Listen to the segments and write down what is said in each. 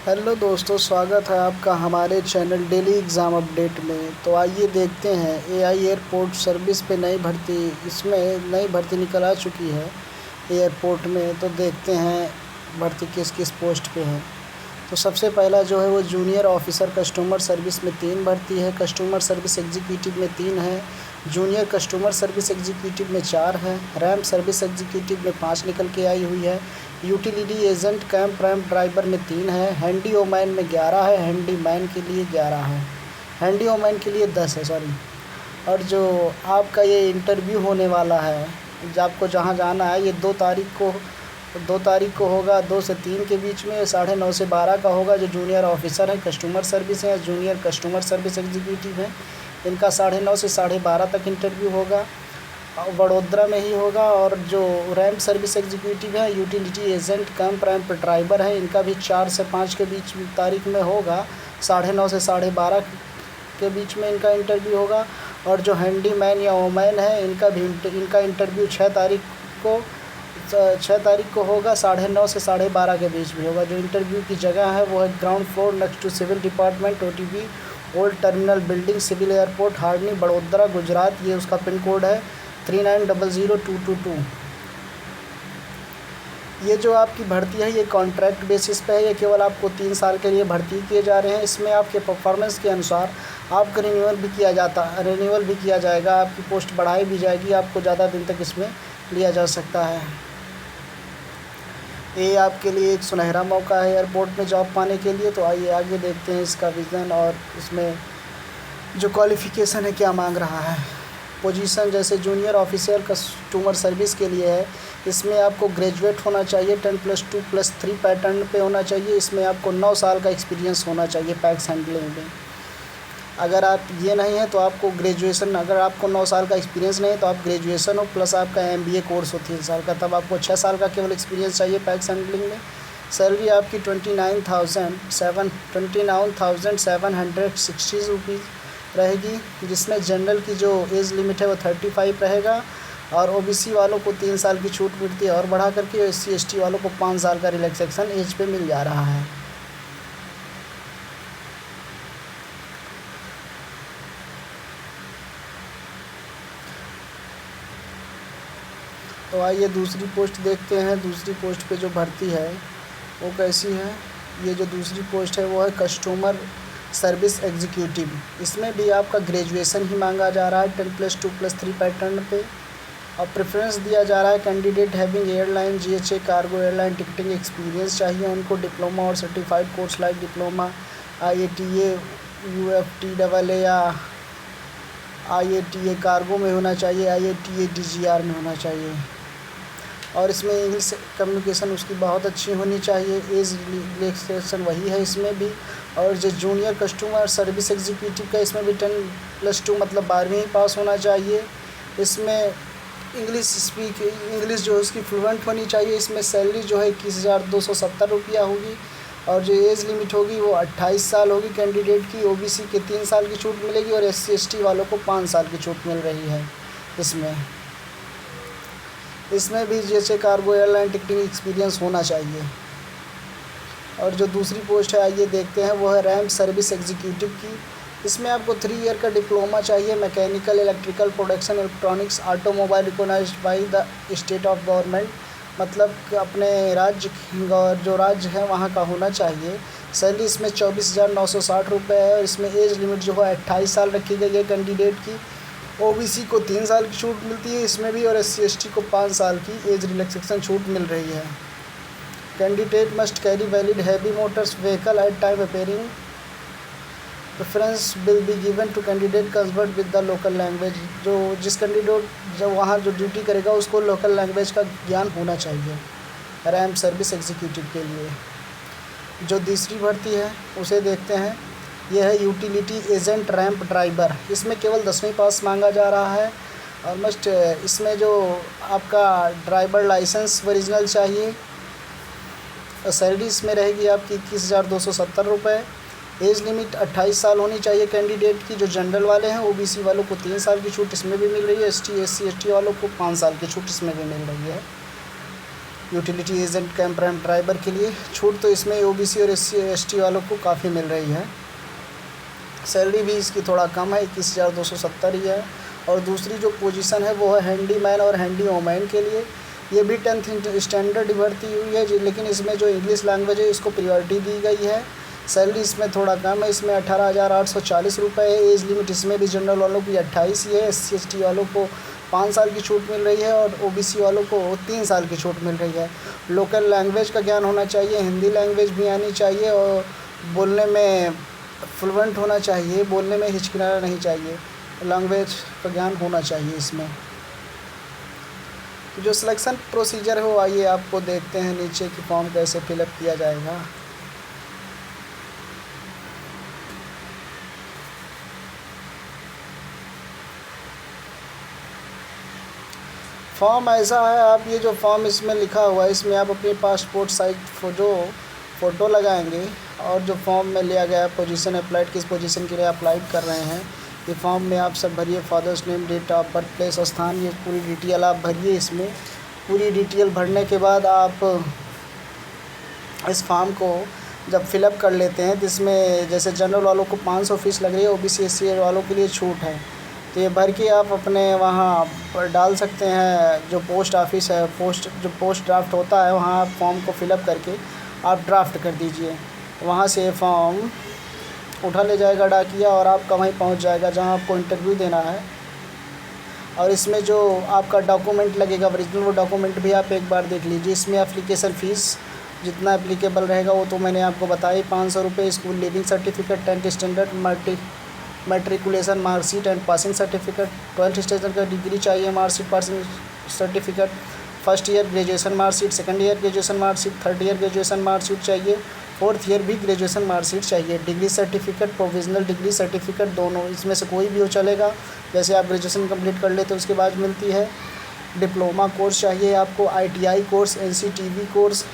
Hello दोस्तों, स्वागत है आपका हमारे चैनल डेली एग्ज़ाम अपडेट में। तो आइए देखते हैं एआई एयरपोर्ट सर्विस पे नई भर्ती, इसमें नई भर्ती निकल आ चुकी है एयरपोर्ट में। तो देखते हैं भर्ती किस किस पोस्ट पे है। तो सबसे पहला जो है वो जूनियर ऑफिसर कस्टमर सर्विस में 3 भर्ती है, कस्टमर सर्विस एग्जीक्यूटिव में 3 है, जूनियर कस्टमर सर्विस एग्जीक्यूटिव में 4 है, रैंप सर्विस एग्जीक्यूटिव में 5 निकल के आई हुई है, utility agent camp ramp driver में 3 है, हैंडी ओमैन में 11 है, हैंडी मैन के लिए 11 है, हैंडी ओमैन के लिए 10 है सॉरी। और जो आपका ये इंटरव्यू होने वाला है, जो आपको जहाँ जाना है, ये 2 तारीख को होगा। 2 से 3 के बीच में 9:30 से 12 का होगा। जो जूनियर ऑफिसर है कस्टमर सर्विस है, जूनियर कस्टमर सर्विस एग्जीक्यूटिव है, इनका 9:30 से 12:30 तक इंटरव्यू होगा, वडोदरा में ही होगा। और जो रैंप सर्विस एग्जीक्यूटिव है, utility agent camp ramp driver है, इनका भी 4 से 5 के बीच तारीख में होगा, 9:30 से 12:30 के बीच में इनका इंटरव्यू होगा। और जो हैंडी मैन या ओमैन है, इनका इंटरव्यू 6 तारीख को होगा, 9:30 से 12:30 के बीच में होगा। जो इंटरव्यू की जगह है वो है ground floor next to civil department, OTB old terminal building, civil airport, Harni, Vadodara, Gujarat. ये उसका पिन कोड है 39000222। ये जो आपकी भर्ती है ये कॉन्ट्रैक्ट बेसिस पे है। ये केवल आपको 3 साल के लिए भर्ती किए जा रहे हैं। इसमें आपके परफॉर्मेंस के अनुसार आपका रिन्यूअल भी किया जाएगा, आपकी पोस्ट बढ़ाई भी जाएगी, आपको ज़्यादा दिन तक इसमें लिया जा सकता है। ये आपके लिए एक सुनहरा मौका है एयरपोर्ट में जॉब पाने के लिए। तो आइए आगे देखते हैं इसका विज़न और इसमें जो क्वालिफ़िकेशन है क्या मांग रहा है। पोजीशन जैसे जूनियर ऑफिसर कस्टमर सर्विस के लिए है, इसमें आपको ग्रेजुएट होना चाहिए, 10+2+3 पैटर्न पे होना चाहिए। इसमें आपको 9 साल का एक्सपीरियंस होना चाहिए पैक्स हैंडलिंग में। अगर आप ये नहीं है तो आपको ग्रेजुएशन, अगर आपको 9 साल का एक्सपीरियंस नहीं है तो आप ग्रेजुएशन हो प्लस आपका MBA कोर्स हो 3 साल का, तब आपको 6 साल का केवल एक्सपीरियंस चाहिए पैक्स हैंडलिंग में। सैलरी आपकी 29,760 रुपीज़ रहेगी, जिसमें जनरल की जो एज लिमिट है वो 35 रहेगा। और OBC वालों को 3 साल की छूट मिलती है और बढ़ा करके, SC/ST वालों को 5 साल का रिलैक्सेशन एज पे मिल जा रहा है। तो आइए दूसरी पोस्ट देखते हैं। दूसरी पोस्ट पे जो भर्ती है वो कैसी है। ये जो दूसरी पोस्ट है वो है कस्टमर सर्विस एग्जीक्यूटिव। इसमें भी आपका ग्रेजुएशन ही मांगा जा रहा है 10+2+3 पैटर्न पे। और प्रेफरेंस दिया जा रहा है candidate having airline, GHA cargo airline ticketing experience चाहिए उनको, डिप्लोमा और certified course like diploma IATA UFTAA या IATA कार्गो में होना चाहिए, IATA DGR में होना चाहिए। और इसमें इंग्लिश कम्युनिकेशन उसकी बहुत अच्छी होनी चाहिए। एज रिलैक्सेशन वही है इसमें भी। और जो जूनियर कस्टमर सर्विस एग्जीक्यूटिव का, इसमें भी 10+2 मतलब 12वीं ही पास होना चाहिए। इसमें इंग्लिश जो उसकी फ्लुएंट होनी चाहिए। इसमें सैलरी जो है 21,270 रुपया होगी। और जो एज लिमिट होगी वो 28 साल होगी कैंडिडेट की। OBC के 3 साल की छूट मिलेगी और SC/ST वालों को 5 साल की छूट मिल रही है। इसमें भी जैसे कार्गो एयरलाइन टिकटिंग एक्सपीरियंस होना चाहिए। और जो दूसरी पोस्ट है आइए देखते हैं, वो है रैंप सर्विस एग्जीक्यूटिव की। इसमें आपको 3 ईयर का डिप्लोमा चाहिए, mechanical, electrical, production, electronics, automobile recognized by the state of government, मतलब अपने राज्य जो राज्य है वहाँ का होना चाहिए। सैलरी इसमें 24,960 रुपये है। और इसमें एज लिमिट जो है 28 साल रखी गई है कैंडिडेट की। OBC को 3 साल की छूट मिलती है इसमें भी, और SC/ST को 5 साल की एज रिलैक्सेशन छूट मिल रही है। Candidate must carry valid heavy motors vehicle at time appearing. Preference will be given to candidate concert with the local language. जिस कैंडिडेट जब वहाँ जो ड्यूटी करेगा उसको लोकल लैंग्वेज का ज्ञान होना चाहिए रैंप सर्विस एग्जीक्यूटिव के लिए। जो तीसरी भर्ती है उसे देखते हैं। यह है यूटिलिटी एजेंट रैंप ड्राइवर। इसमें केवल 10वीं पास मांगा जा रहा है। ऑलमोस्ट इसमें जो आपका ड्राइवर लाइसेंस ओरिजिनल चाहिए। सैलरी इसमें रहेगी आपकी 21,270 रुपये। एज लिमिट 28 साल होनी चाहिए कैंडिडेट की। जो जनरल वाले हैं OBC वालों को 3 साल की छूट इसमें भी मिल रही है, ST SC ST वालों को 5 साल की छूट इसमें भी मिल रही है। Utility agent cum prime driver के लिए। छूट तो इसमें ओबीसी और SC ST वालों को काफ़ी मिल रही है। सैलरी भी इसकी थोड़ा कम है, 21,270 ही है। और दूसरी जो पोजीशन है वो है हैंडीमैन और हैंडी वोमैन के लिए। ये भी 10th स्टैंडर्ड भर्ती हुई है लेकिन इसमें जो इंग्लिश लैंग्वेज है इसको प्रायोरिटी दी गई है। सैलरी इसमें थोड़ा कम है, इसमें 18,840 रुपये है। एज लिमिट इसमें भी जनरल वालों की 28 ही है। SC ST वालों को 5 साल की छूट मिल रही है और OBC वालों को 3 साल की छूट मिल रही है। लोकल लैंग्वेज का ज्ञान होना चाहिए, हिंदी लैंग्वेज भी आनी चाहिए और बोलने में फ्लुएंट होना चाहिए, बोलने में हिचकिचाना नहीं चाहिए, लैंग्वेज का ज्ञान होना चाहिए इसमें। जो सिलेक्शन प्रोसीजर है वो आइए आपको देखते हैं नीचे कि फॉर्म कैसे फिलअप किया जाएगा। फॉर्म ऐसा है, आप ये जो फॉर्म इसमें लिखा हुआ है इसमें आप अपनी पासपोर्ट साइज फ़ोटो लगाएंगे और जो फॉर्म में लिया गया पोजीशन अप्लाइड, किस पोजीशन के लिए अप्लाई कर रहे हैं, ये फॉर्म में आप सब भरिए। Father's name, date of birth, place, स्थान, ये पूरी डिटेल आप भरिए। इसमें पूरी डिटेल भरने के बाद आप इस फॉर्म को जब फिलअप कर लेते हैं तो इसमें जैसे जनरल वालों को 500 फीस लग रही है, OBC SC वालों के लिए छूट है। तो ये भर के आप अपने वहाँ पर डाल सकते हैं। जो पोस्ट ऑफिस है, पोस्ट ड्राफ्ट होता है, वहाँ आप फॉर्म को फिलअप करके आप ड्राफ्ट कर दीजिए। वहाँ से फॉर्म उठा ले जाएगा डाकिया और आपका वहीं पहुँच जाएगा जहाँ आपको इंटरव्यू देना है। और इसमें जो आपका डॉक्यूमेंट लगेगा ओरिजिनल, वो डॉक्यूमेंट भी आप एक बार देख लीजिए। इसमें एप्लीकेशन फ़ीस जितना एप्लीकेबल रहेगा वो तो मैंने आपको बताया, 500 रुपये। School leaving certificate, 10th standard matriculation marksheet and passing certificate, 12th standard का डिग्री चाहिए, marksheet, passing certificate, first year graduation marksheet, second year graduation marksheet, third year graduation marksheet चाहिए, फोर्थ ईयर भी ग्रेजुएशन मार्कशीट चाहिए, degree certificate, provisional degree certificate, दोनों इसमें से कोई भी हो चलेगा। जैसे आप ग्रेजुएशन कंप्लीट कर लेते तो उसके बाद मिलती है। डिप्लोमा कोर्स चाहिए आपको, ITI कोर्स, NCTV कोर्स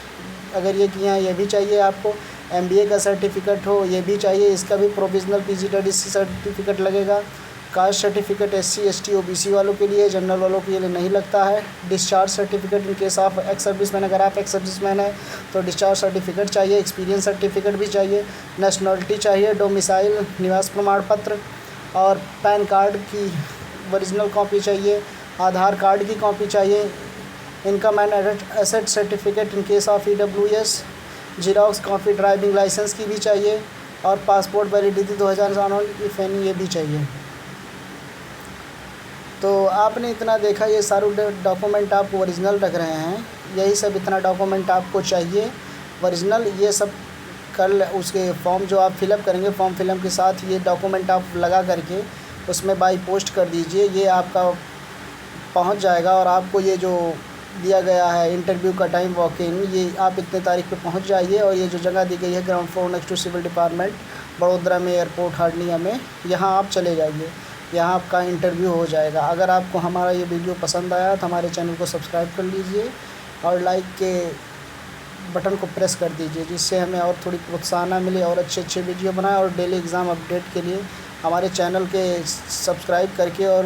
अगर ये किए हैं ये भी चाहिए आपको। MBA का सर्टिफिकेट हो ये भी चाहिए, इसका भी प्रोविजनल PGDC सर्टिफिकेट लगेगा। Caste certificate SC ST OBC वालों के लिए, जनरल वालों के लिए नहीं लगता है। Discharge certificate in case of ex serviceman, अगर आप एक्स सर्विसमैन है तो डिस्चार्ज सर्टिफिकेट चाहिए। एक्सपीरियंस सर्टिफिकेट भी चाहिए। नेशनलिटी चाहिए, डोमिसाइल, निवास प्रमाण पत्र और पैन कार्ड की ओरिजिनल कॉपी चाहिए, आधार कार्ड की कॉपी चाहिए। Income and asset certificate in case of EWS, xerox copy driving licence की भी चाहिए और पासपोर्ट वैलिडिटी 2007 इफ एनी ये भी चाहिए। तो आपने इतना देखा, ये सारे डॉक्यूमेंट आप ओरिजिनल रख रहे हैं, यही सब इतना डॉक्यूमेंट आपको चाहिए ओरिजिनल। ये सब कर उसके फॉर्म जो आप फिलअप करेंगे, फॉर्म फिलअप के साथ ये डॉक्यूमेंट आप लगा करके उसमें बाई पोस्ट कर दीजिए। ये आपका पहुंच जाएगा और आपको ये जो दिया गया है इंटरव्यू का टाइम, वॉक इन, ये आप इतने तारीख पे पहुंच जाइए। और ये जो जगह दी गई है ground floor next to civil department, Vadodara में, एयरपोर्ट हार्डनिया में, यहाँ आप चले जाइए, यहाँ आपका इंटरव्यू हो जाएगा। अगर आपको हमारा ये वीडियो पसंद आया तो हमारे चैनल को सब्सक्राइब कर लीजिए और लाइक के बटन को प्रेस कर दीजिए, जिससे हमें और थोड़ी प्रोत्साहन मिले और अच्छे वीडियो बनाएं। और डेली एग्ज़ाम अपडेट के लिए हमारे चैनल के सब्सक्राइब करके और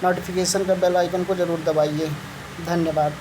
नोटिफिकेशन का बेल आइकन को ज़रूर दबाइए। धन्यवाद।